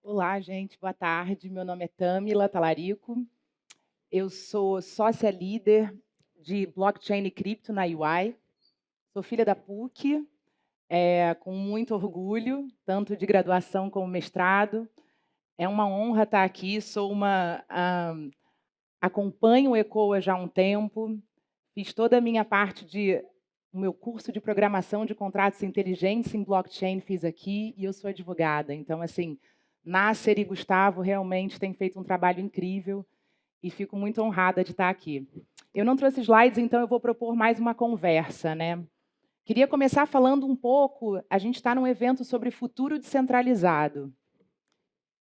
Olá, gente, boa tarde. Meu nome é Tâmila Talarico. Eu sou sócia líder de blockchain e cripto na UI. Sou filha da PUC, com muito orgulho, tanto de graduação como mestrado. É uma honra estar aqui. Acompanho o ECOA já há um tempo. Fiz toda a minha parte o meu curso de programação de contratos inteligentes em blockchain fiz aqui e eu sou advogada. Então, assim, Nasser e Gustavo realmente têm feito um trabalho incrível e fico muito honrada de estar aqui. Eu não trouxe slides, então eu vou propor mais uma conversa, né? Queria começar falando um pouco, a gente está num evento sobre futuro descentralizado.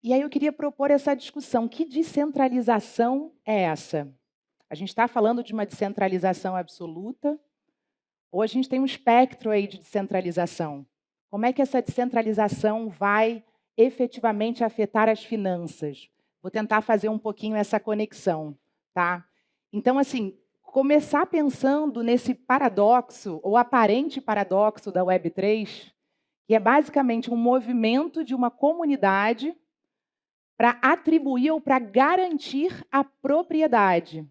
E aí eu queria propor essa discussão, que descentralização é essa? A gente está falando de uma descentralização absoluta, ou a gente tem um espectro aí de descentralização? Como é que essa descentralização vai efetivamente afetar as finanças? Vou tentar fazer um pouquinho essa conexão, tá? Então, assim, começar pensando nesse paradoxo, ou aparente paradoxo da Web3, que é basicamente um movimento de uma comunidade para atribuir ou para garantir a propriedade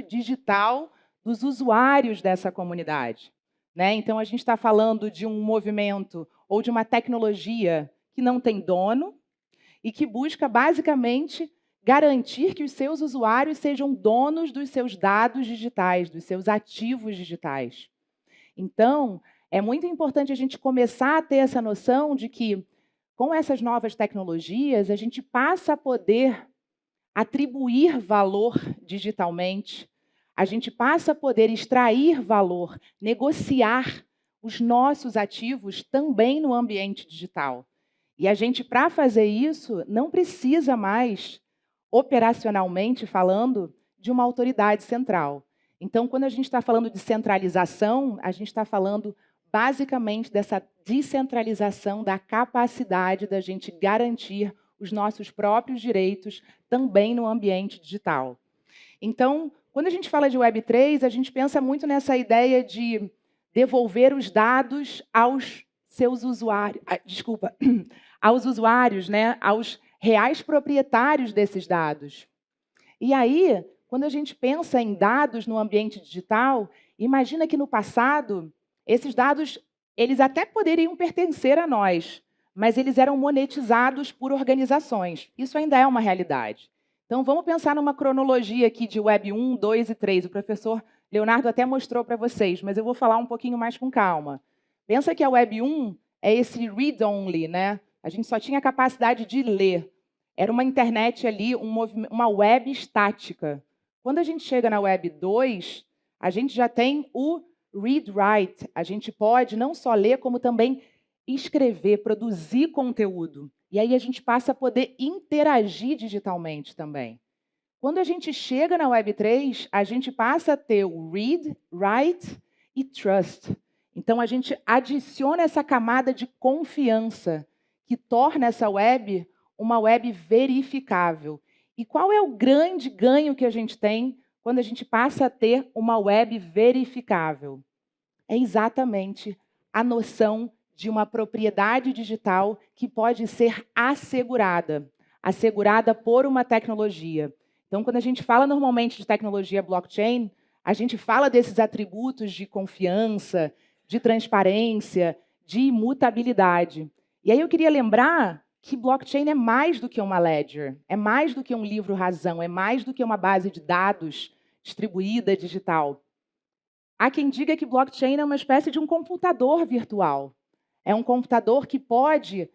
digital dos usuários dessa comunidade. Né? Então, a gente está falando de um movimento ou de uma tecnologia que não tem dono e que busca, basicamente, garantir que os seus usuários sejam donos dos seus dados digitais, dos seus ativos digitais. Então, é muito importante a gente começar a ter essa noção de que, com essas novas tecnologias, a gente passa a poder atribuir valor digitalmente, a gente passa a poder extrair valor, negociar os nossos ativos também no ambiente digital. E a gente, para fazer isso, não precisa mais, operacionalmente falando, de uma autoridade central. Então, quando a gente está falando de centralização, a gente está falando basicamente dessa descentralização da capacidade da gente garantir os nossos próprios direitos também no ambiente digital. Então, quando a gente fala de Web3, a gente pensa muito nessa ideia de devolver os dados aos seus usuários, desculpa, aos usuários, né, aos reais proprietários desses dados. E aí, quando a gente pensa em dados no ambiente digital, imagina que no passado, esses dados, eles até poderiam pertencer a nós, mas eles eram monetizados por organizações. Isso ainda é uma realidade. Então, vamos pensar numa cronologia aqui de Web 1, 2 e 3. O professor Leonardo até mostrou para vocês, mas eu vou falar um pouquinho mais com calma. Pensa que a Web 1 é esse read-only, né? A gente só tinha a capacidade de ler. Era uma internet ali, uma web estática. Quando a gente chega na Web 2, a gente já tem o read-write. A gente pode não só ler, como também escrever, produzir conteúdo. E aí a gente passa a poder interagir digitalmente também. Quando a gente chega na Web 3, a gente passa a ter o read, write e trust. Então a gente adiciona essa camada de confiança que torna essa web uma web verificável. E qual é o grande ganho que a gente tem quando a gente passa a ter uma web verificável? É exatamente a noção de uma propriedade digital que pode ser assegurada, assegurada por uma tecnologia. Então, quando a gente fala normalmente de tecnologia blockchain, a gente fala desses atributos de confiança, de transparência, de imutabilidade. E aí eu queria lembrar que blockchain é mais do que uma ledger, é mais do que um livro-razão, é mais do que uma base de dados distribuída digital. Há quem diga que blockchain é uma espécie de um computador virtual. É um computador que pode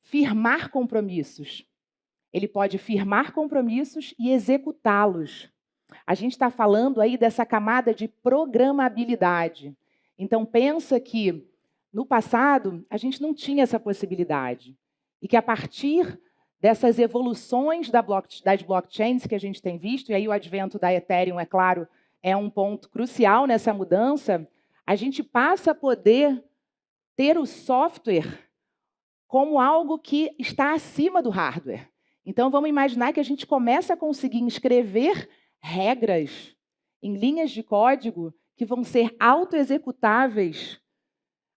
firmar compromissos. Ele pode firmar compromissos e executá-los. A gente está falando aí dessa camada de programabilidade. Então, pensa que, no passado, a gente não tinha essa possibilidade. E que, a partir dessas evoluções das blockchains que a gente tem visto, e aí o advento da Ethereum, é claro, é um ponto crucial nessa mudança, a gente passa a poder ter o software como algo que está acima do hardware. Então, vamos imaginar que a gente começa a conseguir escrever regras em linhas de código que vão ser autoexecutáveis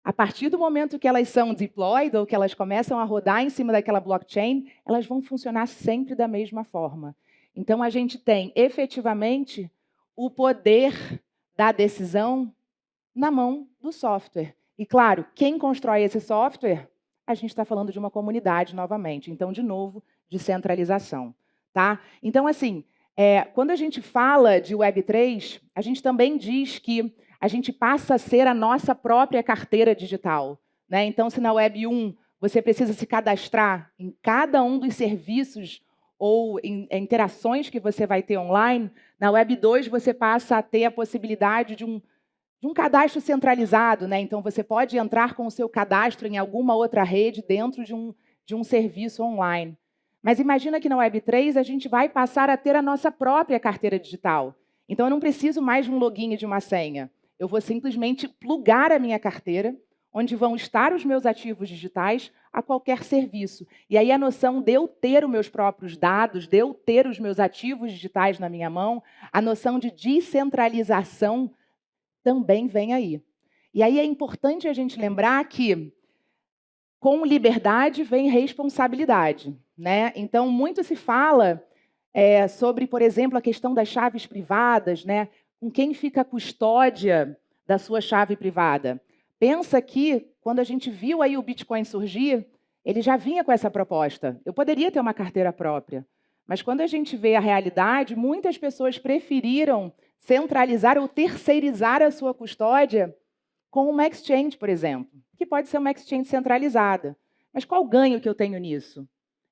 A partir do momento que elas são deployed, ou que elas começam a rodar em cima daquela blockchain, elas vão funcionar sempre da mesma forma. Então, a gente tem, efetivamente, o poder da decisão na mão do software. E, claro, quem constrói esse software, a gente está falando de uma comunidade novamente. Então, de novo, descentralização. Tá? Então, assim, quando a gente fala de Web3, a gente também diz que a gente passa a ser a nossa própria carteira digital. Né? Então, se na Web 1 você precisa se cadastrar em cada um dos serviços ou em interações que você vai ter online, na Web 2 você passa a ter a possibilidade de um cadastro centralizado. Né? Então, você pode entrar com o seu cadastro em alguma outra rede dentro de um serviço online. Mas imagina que na Web3 a gente vai passar a ter a nossa própria carteira digital. Então, eu não preciso mais de um login e de uma senha. Eu vou simplesmente plugar a minha carteira, onde vão estar os meus ativos digitais a qualquer serviço. E aí a noção de eu ter os meus próprios dados, de eu ter os meus ativos digitais na minha mão, a noção de descentralização também vem aí. E aí é importante a gente lembrar que com liberdade vem responsabilidade. Né? Então, muito se fala sobre, por exemplo, a questão das chaves privadas, né? Com quem fica a custódia da sua chave privada. Pensa que, quando a gente viu aí o Bitcoin surgir, ele já vinha com essa proposta. Eu poderia ter uma carteira própria, mas quando a gente vê a realidade, muitas pessoas preferiram centralizar ou terceirizar a sua custódia com uma exchange, por exemplo, que pode ser uma exchange centralizada. Mas qual o ganho que eu tenho nisso?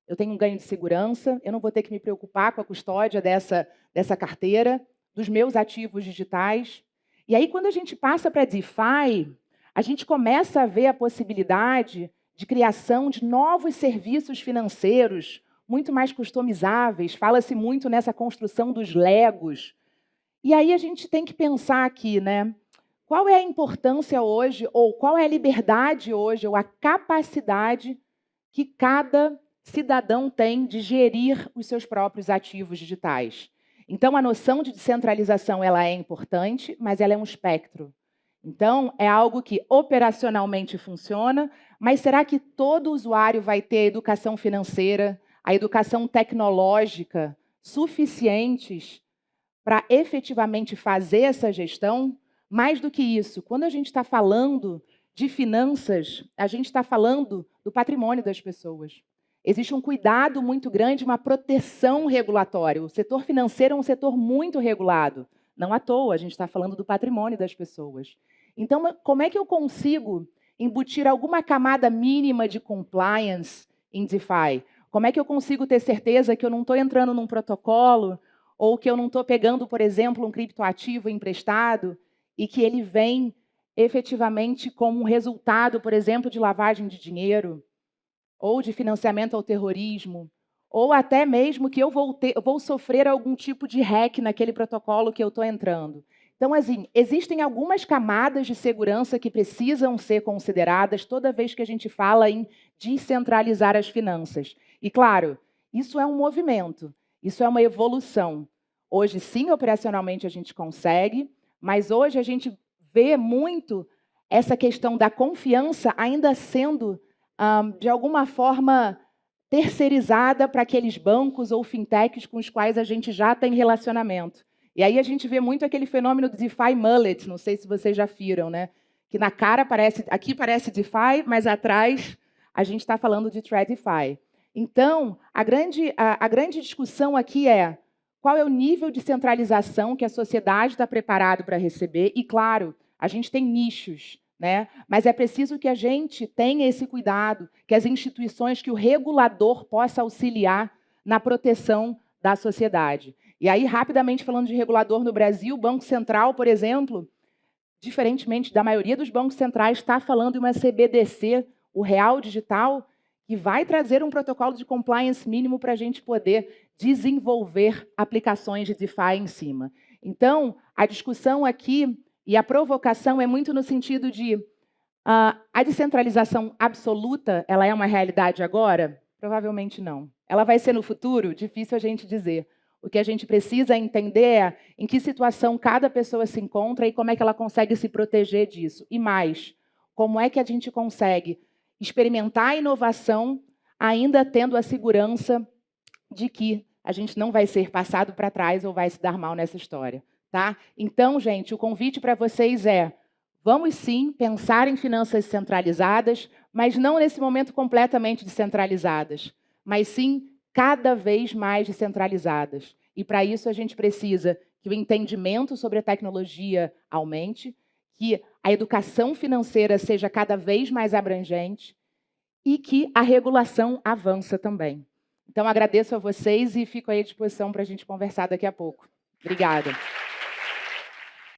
Eu tenho um ganho de segurança, eu não vou ter que me preocupar com a custódia dessa carteira, dos meus ativos digitais. E aí, quando a gente passa para a DeFi, a gente começa a ver a possibilidade de criação de novos serviços financeiros, muito mais customizáveis. Fala-se muito nessa construção dos Legos. E aí a gente tem que pensar aqui, né? Qual é a importância hoje, ou qual é a liberdade hoje, ou a capacidade que cada cidadão tem de gerir os seus próprios ativos digitais? Então, a noção de descentralização ela é importante, mas ela é um espectro. Então, é algo que operacionalmente funciona, mas será que todo usuário vai ter a educação financeira, a educação tecnológica suficientes para efetivamente fazer essa gestão? Mais do que isso, quando a gente está falando de finanças, a gente está falando do patrimônio das pessoas. Existe um cuidado muito grande, uma proteção regulatória. O setor financeiro é um setor muito regulado. Não à toa, a gente está falando do patrimônio das pessoas. Então, como é que eu consigo embutir alguma camada mínima de compliance em DeFi? Como é que eu consigo ter certeza que eu não estou entrando num protocolo ou que eu não estou pegando, por exemplo, um criptoativo emprestado e que ele vem efetivamente como um resultado, por exemplo, de lavagem de dinheiro, ou de financiamento ao terrorismo, ou até mesmo que eu vou sofrer algum tipo de hack naquele protocolo que eu estou entrando. Então, assim, existem algumas camadas de segurança que precisam ser consideradas toda vez que a gente fala em descentralizar as finanças. E, claro, isso é um movimento, isso é uma evolução. Hoje, sim, operacionalmente a gente consegue, mas hoje a gente vê muito essa questão da confiança ainda sendo, de alguma forma, terceirizada para aqueles bancos ou fintechs com os quais a gente já tem relacionamento. E aí a gente vê muito aquele fenômeno do DeFi mullet, não sei se vocês já viram, né? Que na cara parece, aqui parece DeFi, mas atrás a gente está falando de TradFi. Então, a grande discussão aqui é qual é o nível de centralização que a sociedade está preparada para receber. E, claro, a gente tem nichos, né? Mas é preciso que a gente tenha esse cuidado, que as instituições, que o regulador possa auxiliar na proteção da sociedade. E aí, rapidamente falando de regulador no Brasil, o Banco Central, por exemplo, diferentemente da maioria dos bancos centrais, está falando de uma CBDC, o Real Digital, que vai trazer um protocolo de compliance mínimo para a gente poder desenvolver aplicações de DeFi em cima. Então, a discussão aqui e a provocação é muito no sentido de a descentralização absoluta, ela é uma realidade agora? Provavelmente não. Ela vai ser no futuro? Difícil a gente dizer. O que a gente precisa entender é em que situação cada pessoa se encontra e como é que ela consegue se proteger disso. E mais, como é que a gente consegue experimentar a inovação, ainda tendo a segurança de que a gente não vai ser passado para trás ou vai se dar mal nessa história, tá? Então, gente, o convite para vocês é: vamos sim pensar em finanças centralizadas, mas não nesse momento completamente descentralizadas, mas sim cada vez mais descentralizadas. E para isso a gente precisa que o entendimento sobre a tecnologia aumente, que a educação financeira seja cada vez mais abrangente e que a regulação avança também. Então, agradeço a vocês e fico aí à disposição para a gente conversar daqui a pouco. Obrigada.